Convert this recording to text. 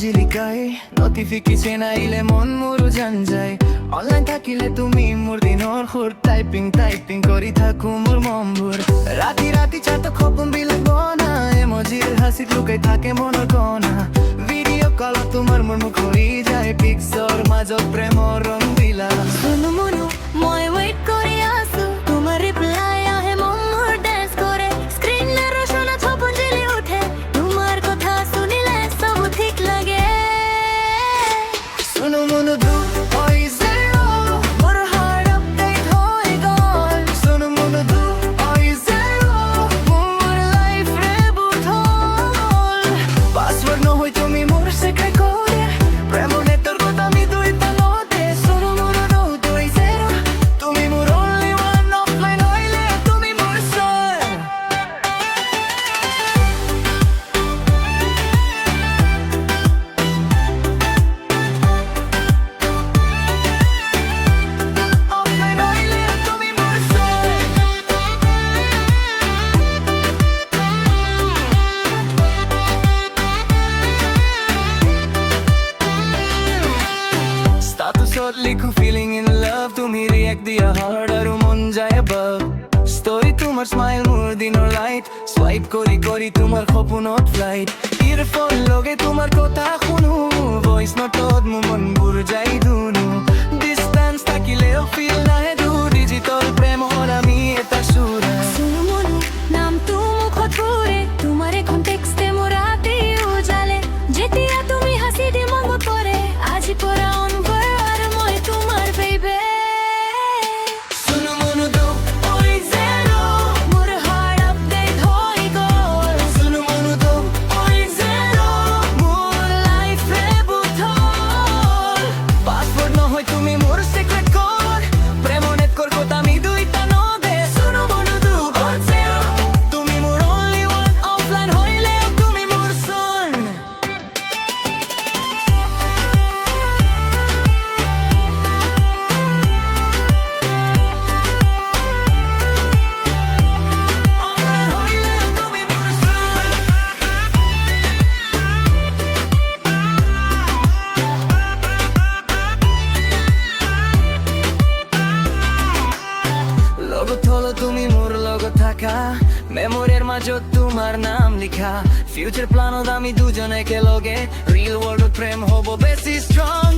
জিলিকাই নটিফিকেশন আইলে মন মোৰো জান যায় অনলাইন থাকিলে তুমি মোৰ দিনৰ সুৰ টাইপিং কৰি থাকো মোৰ মনবোৰ ৰাতি ৰাতি চাত খপন বিলাক বনা এমজিৰ হাসিত লুকাই থাকে মনৰ কণা ভিডিঅ' কলত তোমাৰ মোৰ মুখ হৈ যায় পিক্সৰ মাজত প্ৰেমৰ ৰং দিলা শুনো মনো মই ওয়েট কৰি আছো তোমাৰ রিপ্লাই আহে মন মোৰ ড্যান্স কৰে স্ক্রিনে রোশনা ছপন জ্বলে ওঠে তোমার কথা শুনিলে সব ঠিক লাগে শুনো মনো দু ওই zero মোর হার্ট আপডেট হয়ে গল শুনো মনো দু ওই zero মোর লাইফ রিবুট হল পাসওয়ার্ড নহই তুমি মোর সিক্রেট কোড প্রেম নেটর কথা আমি দুই তালতে শুনো মনো দু ওই zero তুমি মোর only one অফলাইন হইলে তুমি মোর সোল অফলাইন হইলে তুমি মোর সোল স্ট্যাটাসত লিখো ফিলিং ইন লাভ তুমি রিয়েক্ট দিয়া হার্ট আর মন যায় above স্টোরি তোমার স্মাইল মোর দিনৰ লাইট সোয়াইপ কৰি তোমাৰ সপোনত ফ্লাইট ইয়ারফোন লগে তোমাৰ কথা শুনো ভয়েস নোটত মোৰ মনবোৰ যায় ধুনো ডিস্টেন্স থাকিলেও ফিল নাহে দূৰ ডিজিটাল প্ৰেম হ'ল আমি এটা সুৰা শুনো মনো নাম তো মুখত পৰে তোমাৰ এখন টেক্সটে মোৰ ৰাতি উজালে যেতিয়া তুমি হাসি দি মনত পৰে আজি পৰা অনবৰ আৰু মই তোমাৰ বেবি শুনো মনো দু ওই zero মোৰ হাৰ্ট আপডেট হৈ গল শুনো মনো দু ওই zero মোৰ লাইফ রিবুট হল পাসওয়ার্ড নহয় তুমি মোৰ সিক্রেট কোড প্রেম নেটর কথা আমি দুইটা নদে শুনো মনো দু ওই zero তুমি মোৰ only one অফলাইন হইলে তুমি মোৰ সোল অফলাইন হইলে তুমি মোর সোল লগত হলো তুমি মোর লগত থাকা মেমোরির মাজত তোমার নাম লিখা ফিউচার প্ল্যানত আমি দুজন একেলগে রিয়েল ওয়ার্ল্ড প্রেম হব বেশি স্ট্রং